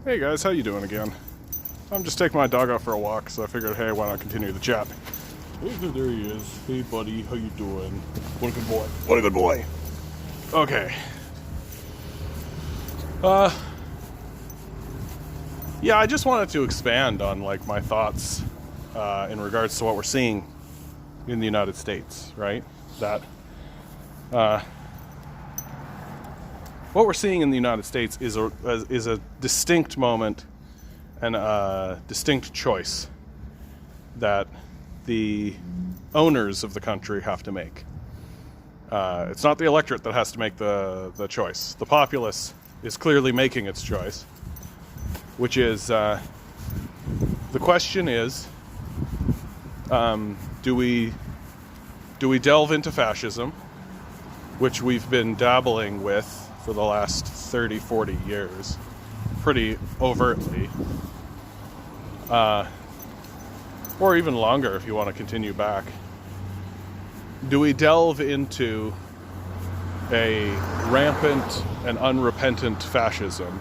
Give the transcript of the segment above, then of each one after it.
Hey guys, how you doing again? I'm just taking my dog out for a walk, so I figured, hey, why not continue the chat? Hey, there he is. Hey buddy, how you doing? What a good boy. What a good boy. Okay. Yeah, I just wanted to expand on my thoughts in regards to what we're seeing in the United States, right? That what we're seeing in the United States is a distinct moment and a distinct choice that the owners of the country have to make. It's not the electorate that has to make the choice. The populace is clearly making its choice, which is the question is, do we delve into fascism, which we've been dabbling with for the last 30, 40 years, pretty overtly, or even longer if you want to continue back. Do we delve into a rampant and unrepentant fascism,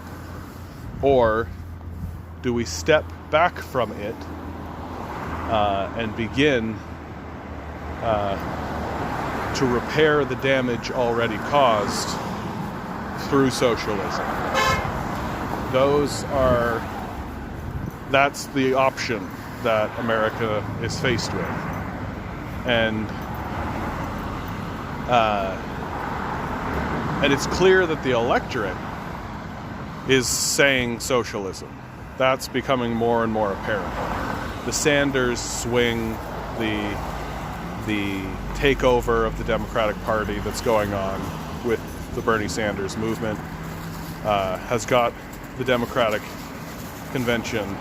or do we step back from it and begin to repair the damage already caused through socialism? That's the option that America is faced with. And it's clear that the electorate is saying socialism. That's becoming more and more apparent. The Sanders swing, the takeover of the Democratic Party that's going on with the Bernie Sanders movement has got the Democratic Convention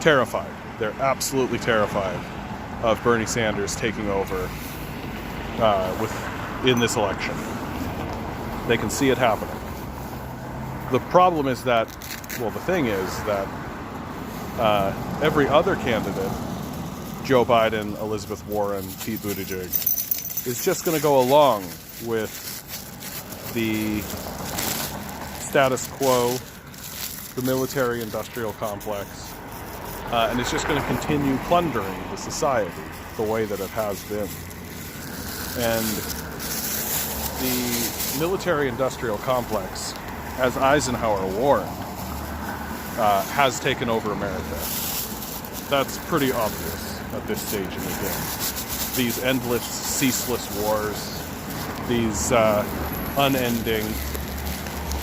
terrified. They're absolutely terrified of Bernie Sanders taking over in this election. They can see it happening. The problem is that, the thing is that every other candidate, Joe Biden, Elizabeth Warren, Pete Buttigieg, is just going to go along with the status quo, the military-industrial complex, and it's just going to continue plundering the society the way that it has been. And the military-industrial complex, as Eisenhower warned, has taken over America. That's pretty obvious at this stage in the game. These endless, ceaseless wars, these unending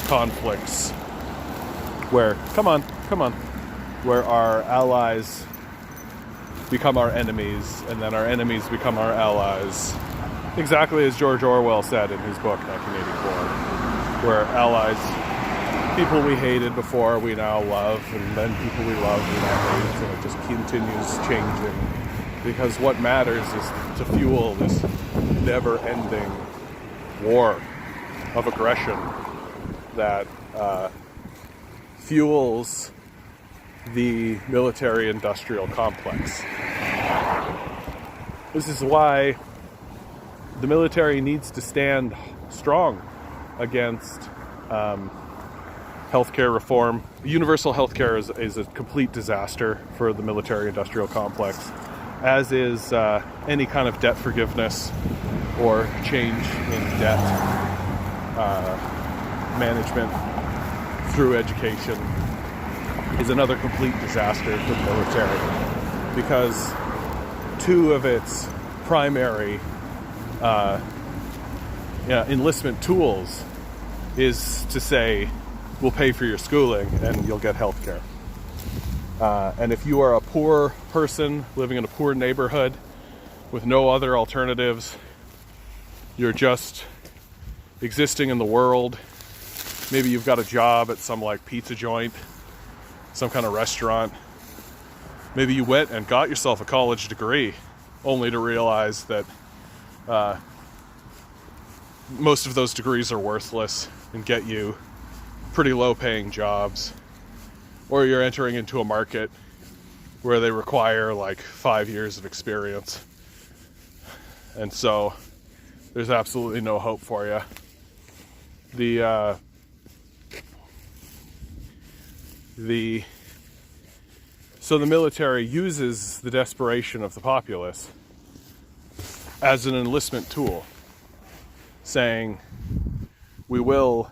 conflicts where, where our allies become our enemies, and then our enemies become our allies. Exactly as George Orwell said in his book, 1984, where allies, people we hated before, we now love, and then people we love, we now hate, and it just continues changing. Because what matters is to fuel this never-ending war of aggression that fuels the military-industrial complex. This is why the military needs to stand strong against healthcare reform. Universal healthcare is a complete disaster for the military-industrial complex, as is any kind of debt forgiveness or change in debt management through education is another complete disaster for the military, because two of its primary enlistment tools is to say, we'll pay for your schooling and you'll get health care. And if you are a poor person living in a poor neighborhood with no other alternatives, you're just existing in the world. Maybe you've got a job at some pizza joint, some kind of restaurant. Maybe you went and got yourself a college degree only to realize that most of those degrees are worthless and get you pretty low-paying jobs. Or you're entering into a market where they require 5 years of experience. And so there's absolutely no hope for you. So the military uses the desperation of the populace as an enlistment tool, saying, we will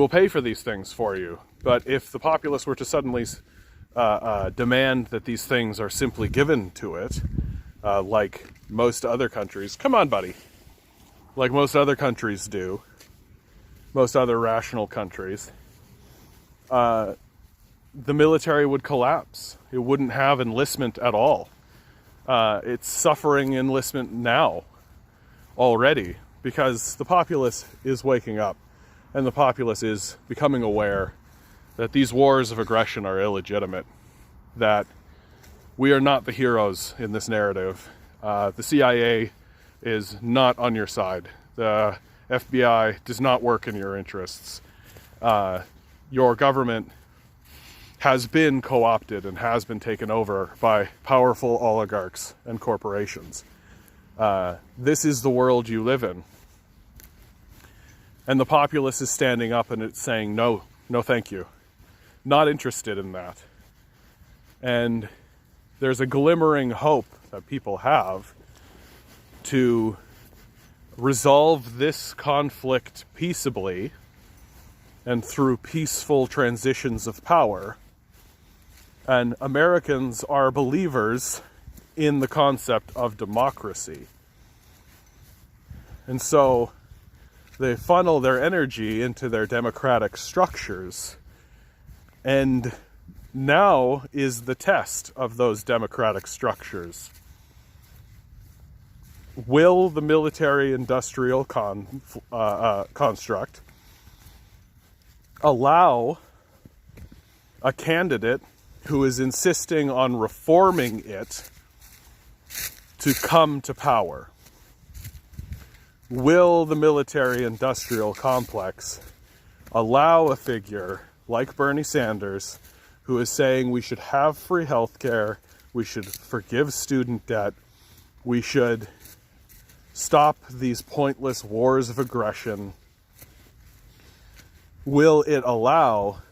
pay for these things for you. But if the populace were to suddenly demand that these things are simply given to it, like most other countries, come on, buddy, like most other countries do, most other rational countries, the military would collapse. It wouldn't have enlistment at all. It's suffering enlistment now already because the populace is waking up and the populace is becoming aware that these wars of aggression are illegitimate, that we are not the heroes in this narrative. The CIA is not on your side. The FBI does not work in your interests. Your government has been co-opted and has been taken over by powerful oligarchs and corporations. This is the world you live in. And the populace is standing up and it's saying, no, no thank you. Not interested in that. And there's a glimmering hope that people have to resolve this conflict peaceably and through peaceful transitions of power. And Americans are believers in the concept of democracy. And so they funnel their energy into their democratic structures. And now is the test of those democratic structures. Will the military-industrial construct allow a candidate who is insisting on reforming it to come to power? Will the military-industrial complex allow a figure like Bernie Sanders, who is saying we should have free health care, we should forgive student debt, we should stop these pointless wars of aggression? Will it allow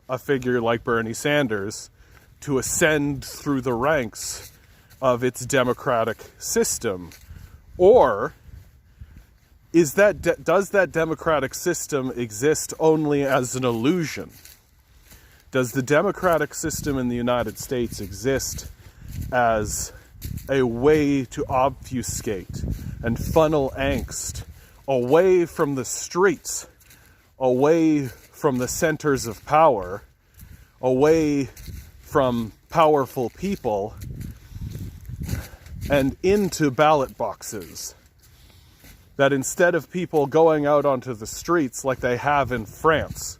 a figure like Bernie Sanders to ascend through the ranks of its democratic system? Or does that democratic system exist only as an illusion? Does the democratic system in the United States exist as a way to obfuscate and funnel angst away from the streets, away from the centers of power, away from powerful people, and into ballot boxes? That instead of people going out onto the streets like they have in France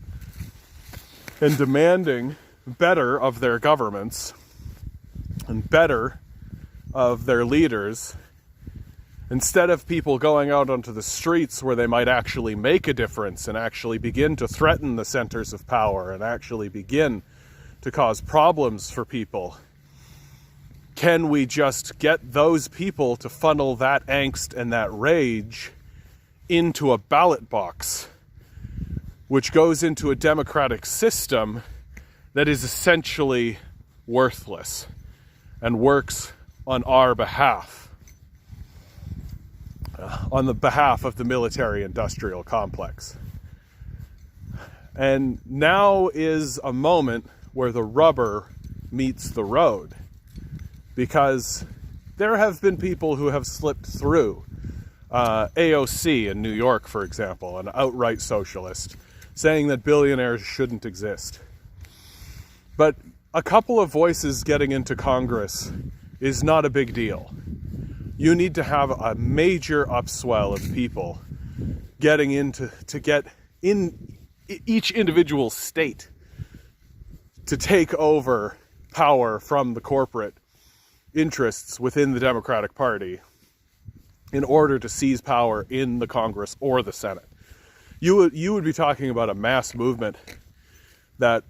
and demanding better of their governments and better of their leaders, instead of people going out onto the streets where they might actually make a difference and actually begin to threaten the centers of power and actually begin to cause problems for people, can we just get those people to funnel that angst and that rage into a ballot box, which goes into a democratic system that is essentially worthless and works on our behalf, on the behalf of the military-industrial complex? And now is a moment where the rubber meets the road, because there have been people who have slipped through. AOC in New York, for example, an outright socialist, saying that billionaires shouldn't exist. But a couple of voices getting into Congress is not a big deal. You need to have a major upswell of people getting into, to get in each individual state to take over power from the corporate interests within the Democratic Party in order to seize power in the Congress or the Senate. You would be talking about a mass movement that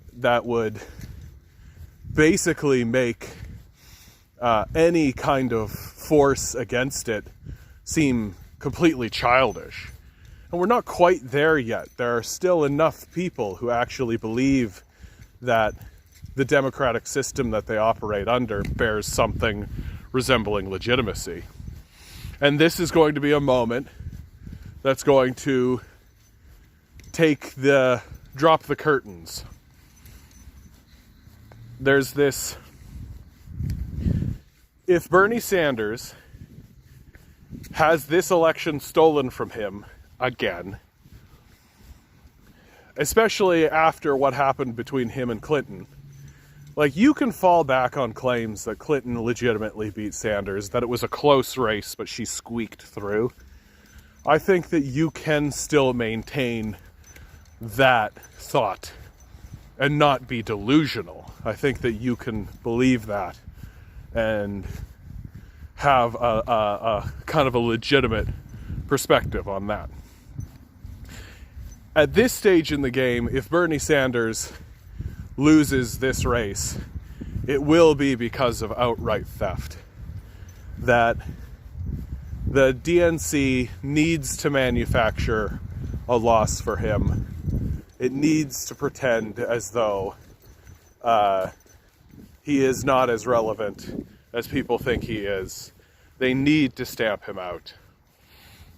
would basically make any kind of force against it seem completely childish. And we're not quite there yet. There are still enough people who actually believe that the democratic system that they operate under bears something resembling legitimacy. And this is going to be a moment that's going to drop the curtains. There's this, if Bernie Sanders has this election stolen from him again, especially after what happened between him and Clinton, like, you can fall back on claims that Clinton legitimately beat Sanders, that it was a close race, but she squeaked through. I think that you can still maintain that thought and not be delusional. I think that you can believe that and have a kind of a legitimate perspective on that. At this stage in the game, if Bernie Sanders loses this race, it will be because of outright theft. That the DNC needs to manufacture a loss for him. It needs to pretend as though he is not as relevant as people think he is. They need to stamp him out.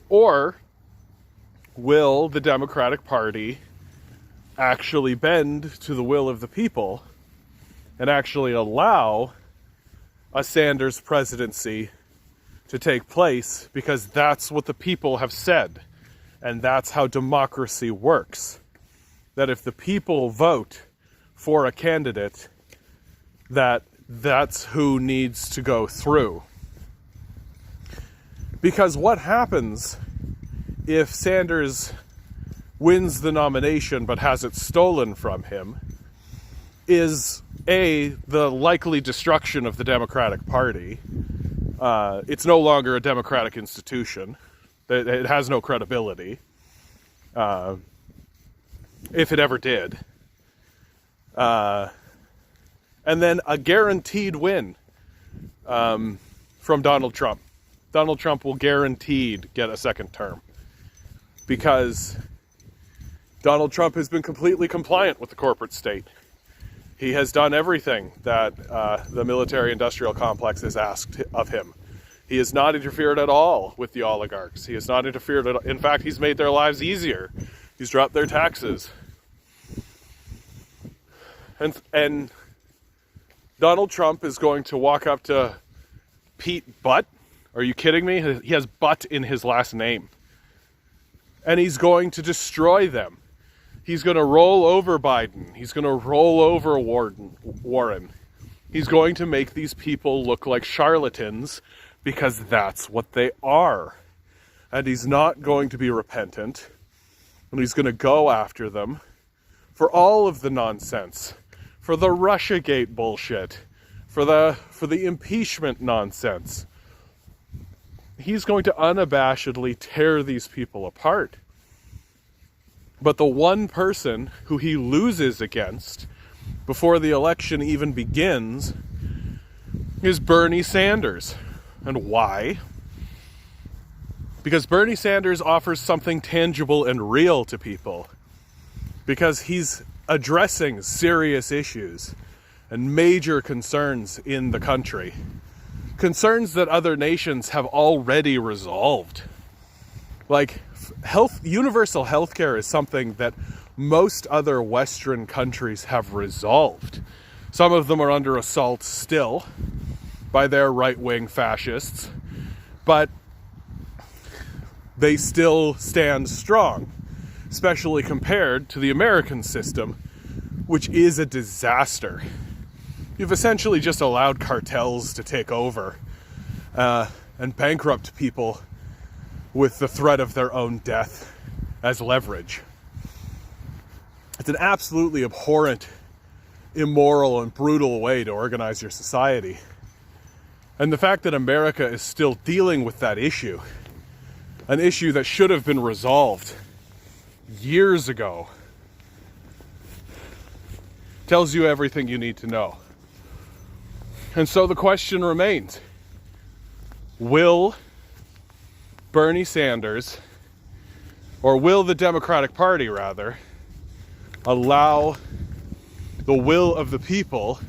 Or will the Democratic Party actually bend to the will of the people and actually allow a Sanders presidency to take place, because that's what the people have said, and that's how democracy works. That if the people vote for a candidate, that's who needs to go through. Because what happens if Sanders wins the nomination but has it stolen from him is the likely destruction of the Democratic Party. It's no longer a democratic institution. It has no credibility, if it ever did. And then a guaranteed win from Donald Trump. Donald Trump will guaranteed get a second term, because Donald Trump has been completely compliant with the corporate state. He has done everything that the military-industrial complex has asked of him. He has not interfered at all with the oligarchs. He has not interfered at all. In fact, he's made their lives easier. He's dropped their taxes. And Donald Trump is going to walk up to Pete Butt. Are you kidding me? He has Butt in his last name. And he's going to destroy them. He's going to roll over Biden. He's going to roll over Warren. He's going to make these people look like charlatans, because that's what they are. And he's not going to be repentant. And he's going to go after them for all of the nonsense, for the Russiagate bullshit, for the impeachment nonsense. He's going to unabashedly tear these people apart. But the one person who he loses against before the election even begins is Bernie Sanders. And why? Because Bernie Sanders offers something tangible and real to people. Because he's addressing serious issues and major concerns in the country. Concerns that other nations have already resolved. Like, universal healthcare is something that most other Western countries have resolved. Some of them are under assault still by their right-wing fascists, but they still stand strong, especially compared to the American system, which is a disaster. You've essentially just allowed cartels to take over and bankrupt people with the threat of their own death as leverage. It's an absolutely abhorrent, immoral, and brutal way to organize your society. And the fact that America is still dealing with that issue, an issue that should have been resolved years ago, tells you everything you need to know. And so the question remains, will Bernie Sanders or will the Democratic Party, rather, allow the will of the people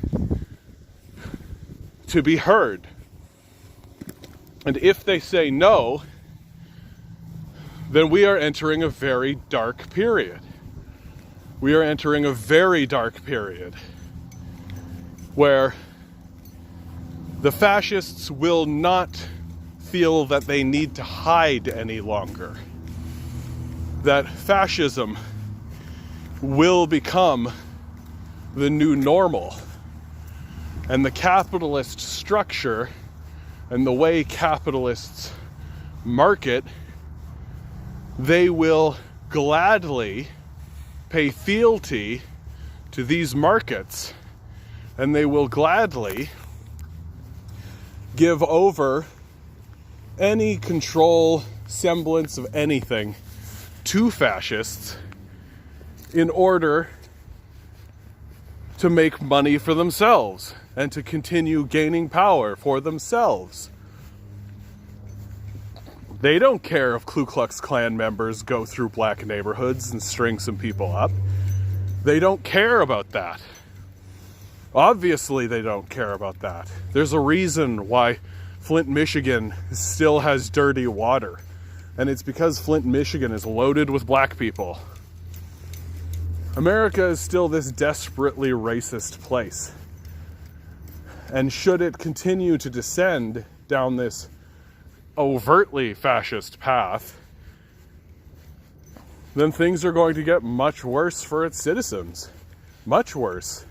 to be heard? And if they say no, then we are entering a very dark period. We are entering a very dark period where the fascists will not feel that they need to hide any longer. That fascism will become the new normal. And the capitalist structure and the way capitalists market, they will gladly pay fealty to these markets, and they will gladly give over any control, semblance of anything to fascists in order to make money for themselves and to continue gaining power for themselves. They don't care if Ku Klux Klan members go through black neighborhoods and string some people up. They don't care about that. Obviously, they don't care about that. There's a reason why Flint, Michigan still has dirty water. And it's because Flint, Michigan is loaded with black people. America is still this desperately racist place. And should it continue to descend down this overtly fascist path, then things are going to get much worse for its citizens. Much worse.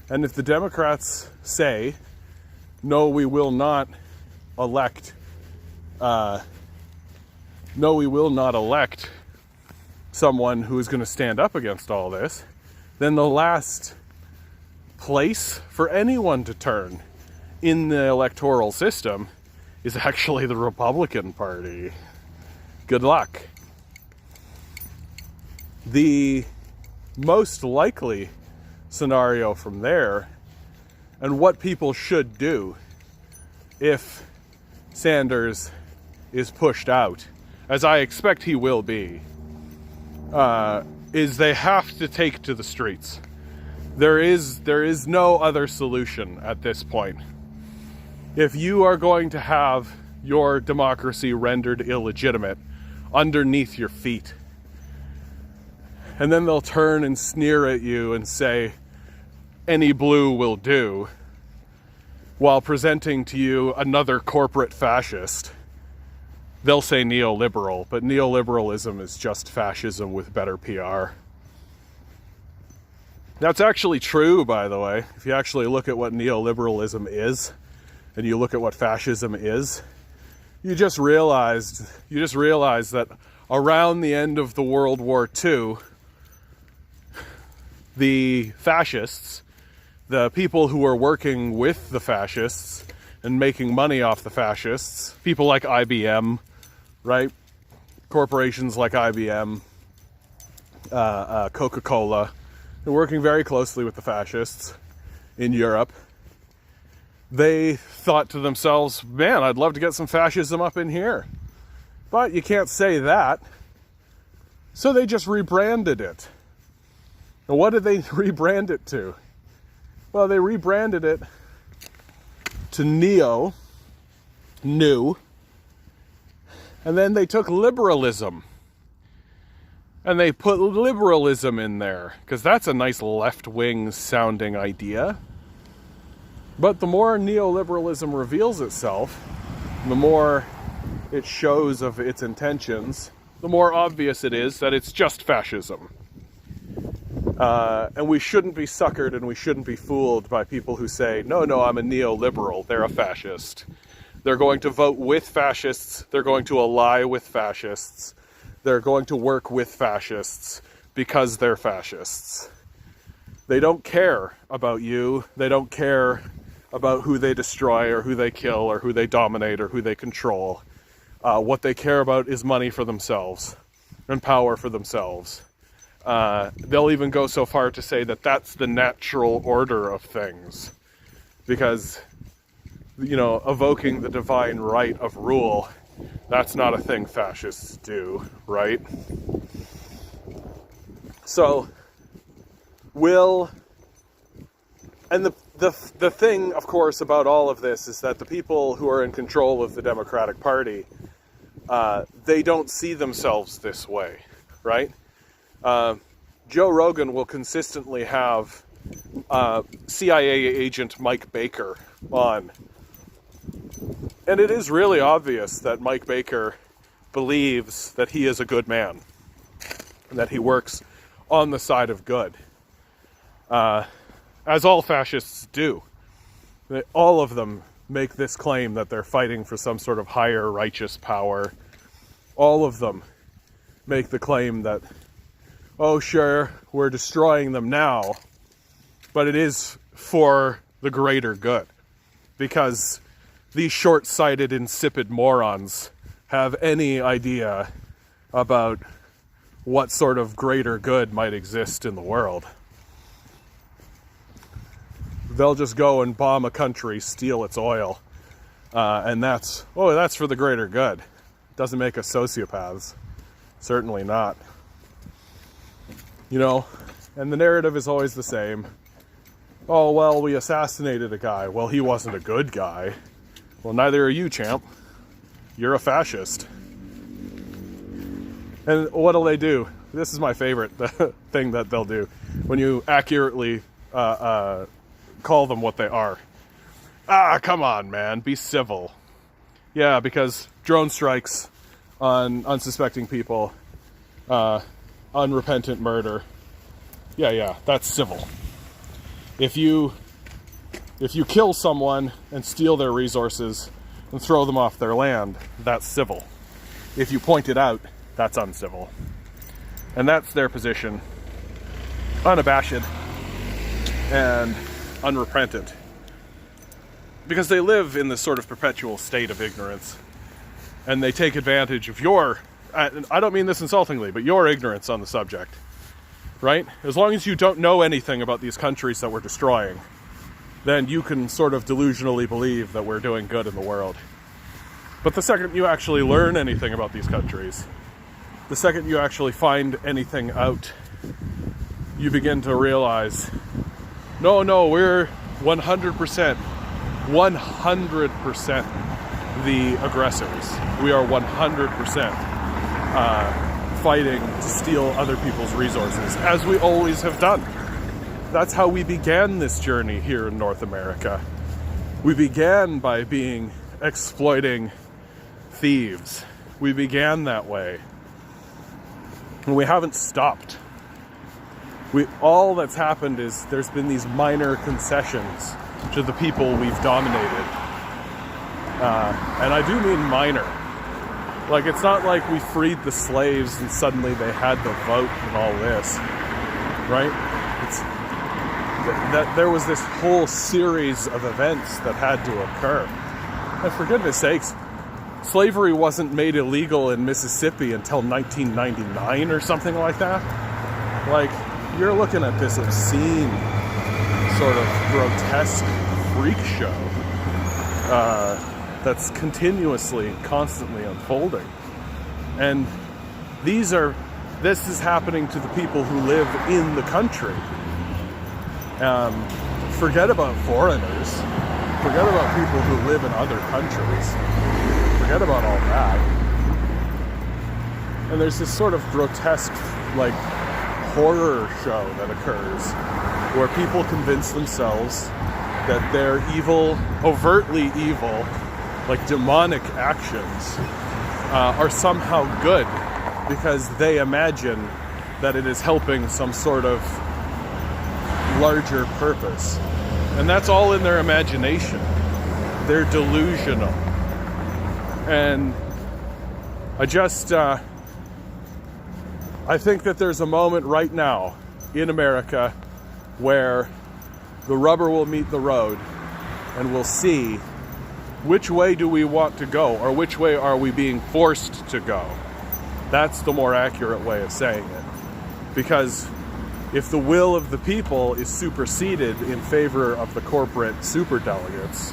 And if the Democrats say, no, we will not elect someone who is going to stand up against all this, then the last place for anyone to turn in the electoral system is actually the Republican Party. Good luck. The most likely scenario from there, and what people should do if Sanders is pushed out, as I expect he will be, is they have to take to the streets. There is no other solution at this point. If you are going to have your democracy rendered illegitimate underneath your feet, and then they'll turn and sneer at you and say, any blue will do, while presenting to you another corporate fascist, they'll say neoliberal, but neoliberalism is just fascism with better PR. That's actually true, by the way. If you actually look at what neoliberalism is, and you look at what fascism is, you just realize that around the end of the World War II, the fascists, the people who were working with the fascists and making money off the fascists, people like IBM, right? Corporations like IBM, Coca-Cola, they're working very closely with the fascists in Europe. They thought to themselves, man, I'd love to get some fascism up in here. But you can't say that. So they just rebranded it. And what did they rebrand it to? Well, they rebranded it to new, and then they took liberalism. And they put liberalism in there, because that's a nice left-wing sounding idea. But the more neoliberalism reveals itself, the more it shows of its intentions, the more obvious it is that it's just fascism. And we shouldn't be suckered and we shouldn't be fooled by people who say, no, I'm a neoliberal, they're a fascist. They're going to vote with fascists, they're going to ally with fascists, they're going to work with fascists because they're fascists. They don't care about you, they don't care about who they destroy or who they kill or who they dominate or who they control. What they care about is money for themselves and power for themselves. They'll even go so far to say that that's the natural order of things. Because, evoking the divine right of rule That's not a thing fascists do, right? So, and the thing, of course, about all of this is that the people who are in control of the Democratic Party, they don't see themselves this way, right? Joe Rogan will consistently have CIA agent Mike Baker on. And it is really obvious that Mike Baker believes that he is a good man, and that he works on the side of good. As all fascists do. All of them make this claim that they're fighting for some sort of higher righteous power. All of them make the claim that, oh sure, we're destroying them now, but it is for the greater good. Because these short-sighted, insipid morons have any idea about what sort of greater good might exist in the world. They'll just go and bomb a country, steal its oil, and that's for the greater good. Doesn't make us sociopaths. Certainly not. You know, and the narrative is always the same. Oh, well, we assassinated a guy. Well, he wasn't a good guy. Well, neither are you, champ. You're a fascist. And what'll they do? This is my favorite thing that they'll do. When you accurately call them what they are. Ah, come on, man. Be civil. Yeah, because drone strikes on unsuspecting people, unrepentant murder. Yeah, that's civil. If you kill someone and steal their resources and throw them off their land, that's civil. If you point it out, that's uncivil. And that's their position. Unabashed and unrepentant. Because they live in this sort of perpetual state of ignorance. And they take advantage of your, I don't mean this insultingly, but your ignorance on the subject. Right? As long as you don't know anything about these countries that we're destroying, then you can sort of delusionally believe that we're doing good in the world. But the second you actually learn anything about these countries, the second you actually find anything out, you begin to realize, no, we're 100% the aggressors. We are 100% fighting to steal other people's resources, as we always have done. That's how we began this journey here in North America. We began by being exploiting thieves. We began that way. And we haven't stopped. All that's happened is there's been these minor concessions to the people we've dominated. And I do mean minor. Like, it's not like we freed the slaves and suddenly they had the vote and all this, right? It's that there was this whole series of events that had to occur. And for goodness sakes, slavery wasn't made illegal in Mississippi until 1999 or something like that. Like, you're looking at this obscene, sort of grotesque freak show that's continuously, constantly unfolding. And this is happening to the people who live in the country. Forget about foreigners. Forget about people who live in other countries. Forget about all that. And there's this sort of grotesque, like, horror show that occurs where people convince themselves that their evil, overtly evil, like demonic actions are somehow good because they imagine that it is helping some sort of larger purpose. And that's all in their imagination. They're delusional. And I think that there's a moment right now in America where the rubber will meet the road and we'll see which way do we want to go, or which way are we being forced to go. That's the more accurate way of saying it. Because if the will of the people is superseded in favor of the corporate superdelegates,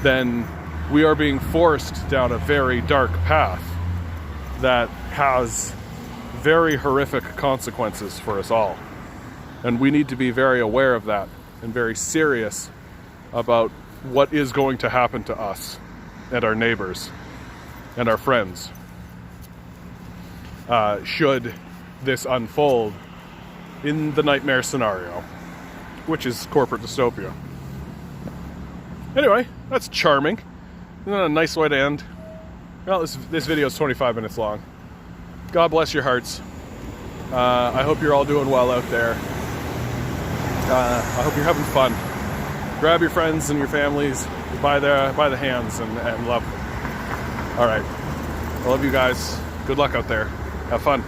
then We are being forced down a very dark path that has very horrific consequences for us all. And we need to be very aware of that and very serious about what is going to happen to us and our neighbors and our friends should this unfold in the nightmare scenario, which is corporate dystopia. Anyway, that's charming. Isn't that a nice way to end? Well, this video is 25 minutes long. God bless your hearts. I hope you're all doing well out there. I hope you're having fun. Grab your friends and your families by the hands and love them. All right. I love you guys. Good luck out there. Have fun.